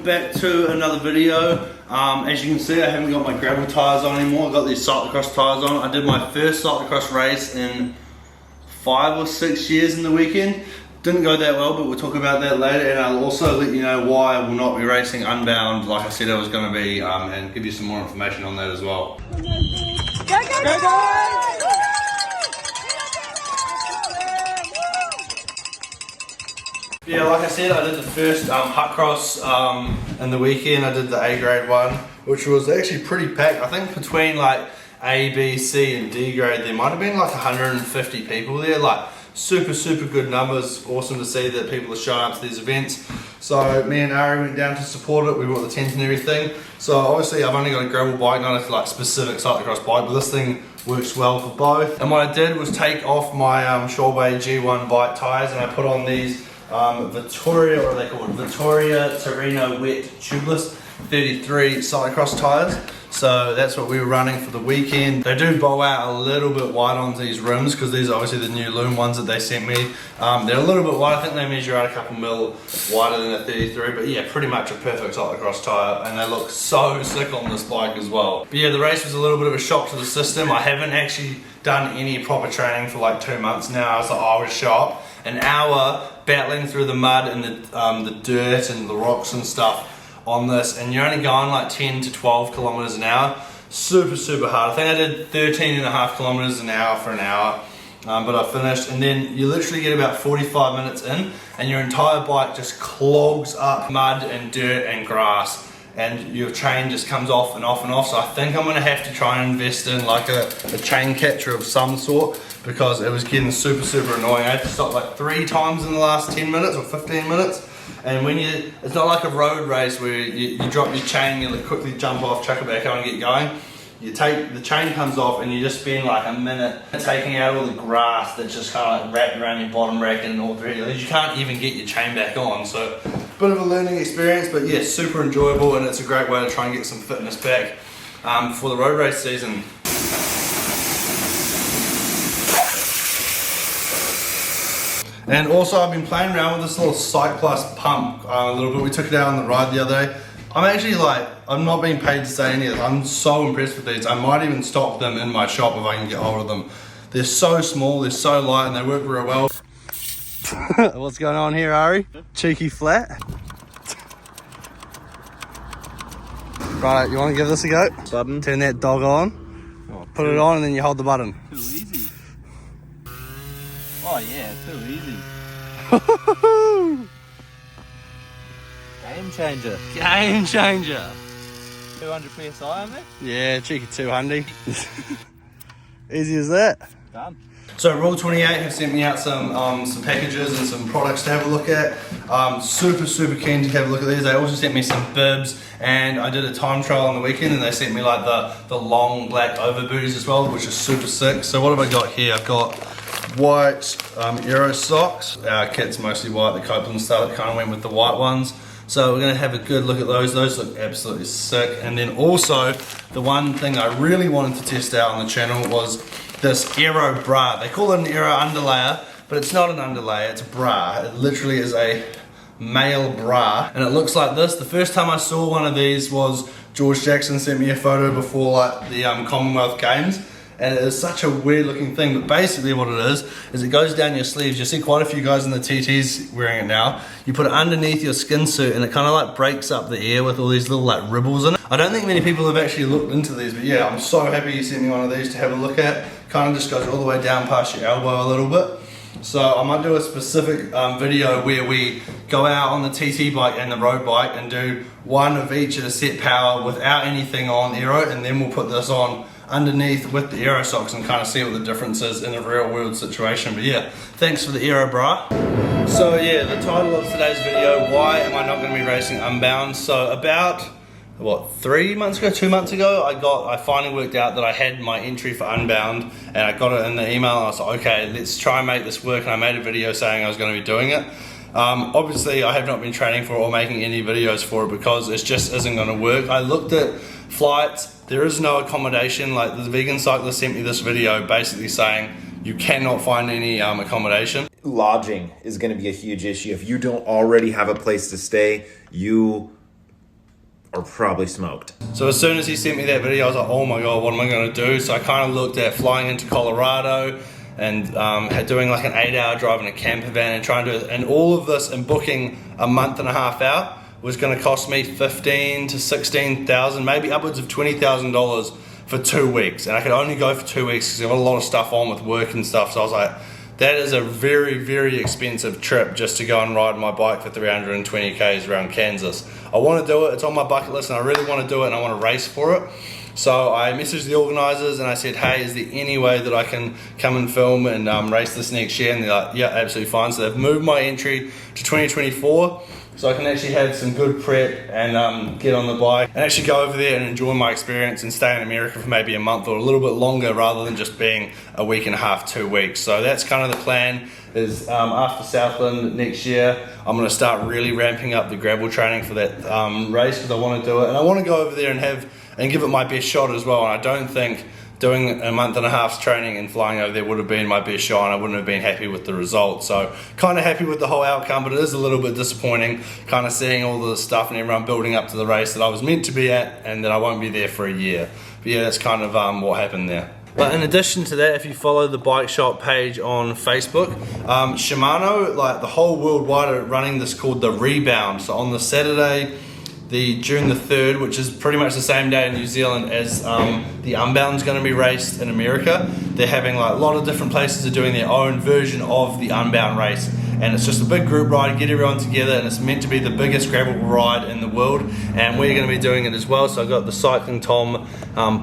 welcome back to another video. As you can see, I haven't got my gravel tyres on anymore. I've got these cyclocross tyres on. I did my first cyclocross race in 5 or 6 years in the weekend. Didn't go that well, but we'll talk about that later, and I'll also let you know why I will not be racing Unbound like I said I was going to be, and give you some more information on that as well. Go, go! Yeah, like I said, I did the first hut cross in the weekend. I did the A grade one, which was actually pretty packed. I think between like A, B, C and D grade there might have been like 150 people there. Like super good numbers. Awesome to see that people are showing up to these events. So me and Ari went down to support it. We bought the tent and everything. So obviously I've only got a gravel bike, not a like specific cyclocross bike, but this thing works well for both. And what I did was take off my Shorebay G1 bike tyres and I put on these Vittoria, what are they called? Vittoria Torino Wet Tubeless 33 cyclocross tyres. So that's what we were running for the weekend. They do bow out a little bit wide on these rims because these are obviously the new Loom ones that they sent me. They're a little bit wide. I think they measure out a couple mil wider than a 33, but yeah, pretty much a perfect cyclocross tyre, and they look so sick on this bike as well. But yeah, the race was a little bit of a shock to the system. I haven't actually done any proper training for like 2 months now, so I was shocked. An hour battling through the mud and the dirt and the rocks and stuff on this, and you're only going like 10 to 12 kilometers an hour. Super hard. I think I did 13.5 kilometers an hour for an hour, but I finished, and then you literally get about 45 minutes in and your entire bike just clogs up mud and dirt and grass, and your chain just comes off and off and off. So I think I'm gonna have to try and invest in like a chain catcher of some sort, because it was getting super annoying. I had to stop like 3 times in the last 10 minutes or 15 minutes. And when it's not like a road race where you drop your chain, you quickly jump off, chuck it back on and get going. The chain comes off and you just spend like a minute taking out all the grass that's just kind of like wrapped around your bottom rack and all three of these. You can't even get your chain back on. So bit of a learning experience, but yeah, super enjoyable, and it's a great way to try and get some fitness back for the road race season. And also I've been playing around with this little Cyc Plus pump a little bit. We took it out on the ride the other day. I'm actually like, I'm not being paid to say any of this. I'm so impressed with these. I might even stock them in my shop if I can get hold of them. They're so small, they're so light, and they work very well. What's going on here, Ari? Cheeky flat. Right, you want to give this a go? Button. Turn that dog on. Oh, put it on and then you hold the button. Too easy. Oh yeah, too easy. Game changer. Game changer. 200 PSI on there? Yeah, cheeky 200. Easy as that. Done. So Rule 28 have sent me out some packages and some products to have a look at. Super keen to have a look at these. They also sent me some bibs, and I did a time trial on the weekend and they sent me like the long black over booties as well, which is super sick. So what have I got here? I've got white Aero socks. Our kit's mostly white, the Couplands style that kind of went with the white ones. So we're going to have a good look at those. Those look absolutely sick. And then also, the one thing I really wanted to test out on the channel was this Aero bra. They call it an Aero underlayer, but it's not an underlayer, it's a bra. It literally is a male bra, and it looks like this. The first time I saw one of these was George Jackson sent me a photo before like the Commonwealth Games, and it is such a weird looking thing, but basically what it is it goes down your sleeves. You see quite a few guys in the TTs wearing it now. You put it underneath your skin suit and it kind of like breaks up the air with all these little like ripples in it. I don't think many people have actually looked into these, but yeah, I'm so happy you sent me one of these to have a look at. Kind of just goes all the way down past your elbow a little bit. So I might do a specific video where we go out on the TT bike and the road bike and do one of each at a set power without anything on Aero, and then we'll put this on underneath with the Aero socks and kind of see what the difference is in a real world situation. But yeah, thanks for the Aero bra. So yeah, the title of today's video, why am I not going to be racing Unbound? So about, what, 2 months ago, I finally worked out that I had my entry for Unbound, and I got it in the email, and I was like, okay, let's try and make this work, and I made a video saying I was going to be doing it. Obviously I have not been training for it or making any videos for it because it just isn't going to work. I looked at flights, there is no accommodation. Like the vegan cyclist sent me this video basically saying you cannot find any accommodation. Lodging is going to be a huge issue. If you don't already have a place to stay, you are probably smoked. So as soon as he sent me that video, I was like, oh my god, what am I going to do? So I kind of looked at flying into Colorado and doing like an 8-hour drive in a camper van and trying to do it. And all of this and booking a month and a half out was going to cost me $15,000 to $16,000, maybe upwards of $20,000 for 2 weeks. And I could only go for 2 weeks because I got a lot of stuff on with work and stuff. So I was like, that is a very, very expensive trip just to go and ride my bike for 320 Ks around Kansas. I want to do it, it's on my bucket list and I really want to do it and I want to race for it. So I messaged the organisers and I said, hey, is there any way that I can come and film and race this next year? And they're like, yeah, absolutely fine. So they've moved my entry to 2024 so I can actually have some good prep and get on the bike and actually go over there and enjoy my experience and stay in America for maybe a month or a little bit longer rather than just being a week and a half, 2 weeks. So that's kind of the plan, is after Southland next year, I'm going to start really ramping up the gravel training for that race because I want to do it. And I want to go over there and give it my best shot as well. And I don't think doing a month and a half's training and flying over there would have been my best shot and I wouldn't have been happy with the result. So kind of happy with the whole outcome, but it is a little bit disappointing kind of seeing all the stuff and everyone building up to the race that I was meant to be at and that I won't be there for a year. But yeah, that's kind of what happened there. But in addition to that, if you follow the bike shop page on Facebook, Shimano, like the whole worldwide, are running this called the Rebound. So on the Saturday, June the 3rd, which is pretty much the same day in New Zealand as the Unbound's going to be raced in America. They're having like a lot of different places are doing their own version of the Unbound race, and it's just a big group ride, get everyone together, and it's meant to be the biggest gravel ride in the world, and we're going to be doing it as well. So I've got the Cycling Tom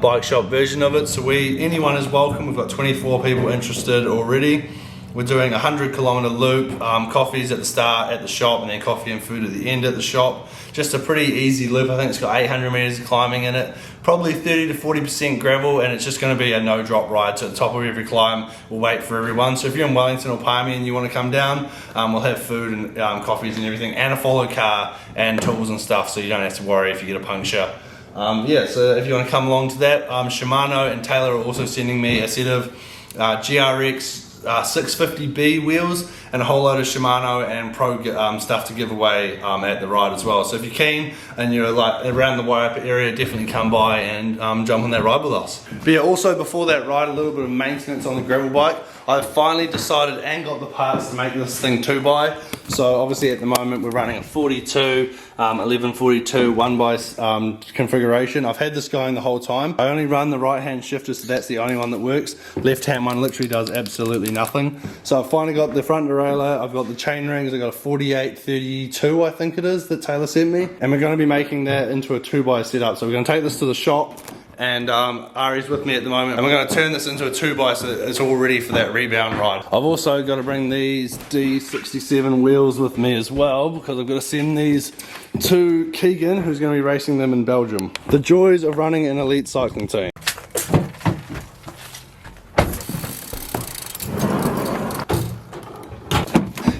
bike shop version of it, so anyone is welcome. We've got 24 people interested already. We're doing a 100-kilometer loop, coffees at the start at the shop and then coffee and food at the end at the shop. Just a pretty easy loop. I think it's got 800 meters of climbing in it, probably 30 to 40% gravel, and it's just going to be a no-drop ride to the top of every climb. We'll wait for everyone. So if you're in Wellington or Palmy and you want to come down, we'll have food and coffees and everything, and a follow car and tools and stuff, so you don't have to worry if you get a puncture. Yeah, so if you want to come along to that, Shimano and Taylor are also sending me a set of GRX 650B wheels and a whole load of Shimano and Pro stuff to give away at the ride as well. So if you're keen and you're like around the Waiapa area, definitely come by and jump on that ride with us. But yeah, also before that ride, a little bit of maintenance on the gravel bike. I've finally decided and got the parts to make this thing 2x. So obviously at the moment we're running a 42, 1142 1x configuration. I've had this going the whole time. I only run the right hand shifter, so that's the only one that works. Left hand one literally does absolutely nothing. So I've finally got the front derailleur, I've got the chain rings, I've got a 4832 I think it is that Taylor sent me. And we're going to be making that into a 2x setup. So we're going to take this to the shop, and Ari's with me at the moment, and we're going to turn this into a 2x so that it's all ready for that Rebound ride. I've also got to bring these D67 wheels with me as well, because I've got to send these to Keegan, who's going to be racing them in Belgium. The joys of running an elite cycling team.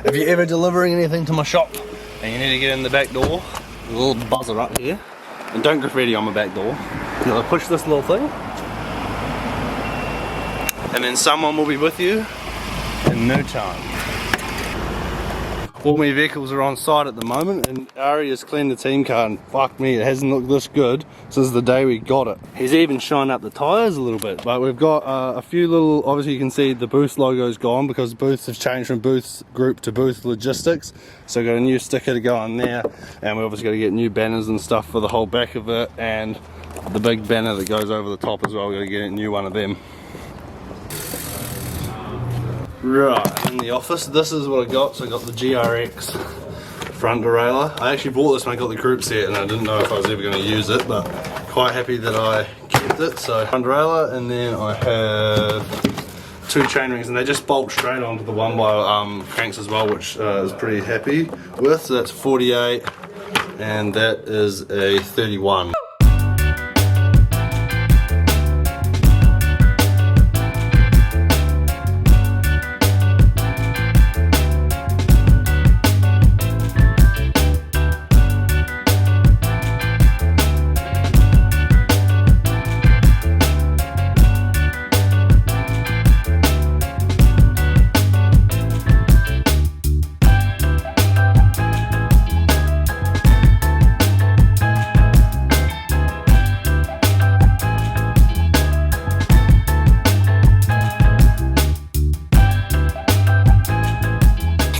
If you're ever delivering anything to my shop and you need to get in the back door, there's a little buzzer up here, and don't graffiti on my back door. You'll push this little thing, and then someone will be with you in no time. All my vehicles are on site at the moment, and Ari has cleaned the team car, and fuck me, it hasn't looked this good since the day we got it. He's even shined up the tyres a little bit, but we've got a few little, obviously you can see the Booth logo's gone because Booth has changed from Booth Group to Booth Logistics. So we've got a new sticker to go on there, and we obviously got to get new banners and stuff for the whole back of it, and the big banner that goes over the top as well. We've got to get a new one of them. Right, in the office, this is what I got. So I got the GRX front derailleur. I actually bought this when I got the group set and I didn't know if I was ever going to use it, but quite happy that I kept it. So front derailleur, and then I have two chain rings, and they just bolt straight onto the 1x cranks as well, which is pretty happy with. So that's 48 and that is a 31.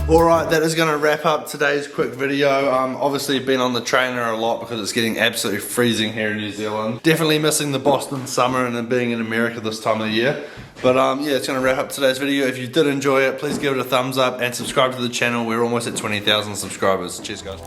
Alright, that is going to wrap up today's quick video. Obviously been on the trainer a lot because it's getting absolutely freezing here in New Zealand. Definitely missing the Boston summer and then being in America this time of the year. But yeah, it's going to wrap up today's video. If you did enjoy it, please give it a thumbs up and subscribe to the channel. We're almost at 20,000 subscribers. Cheers guys.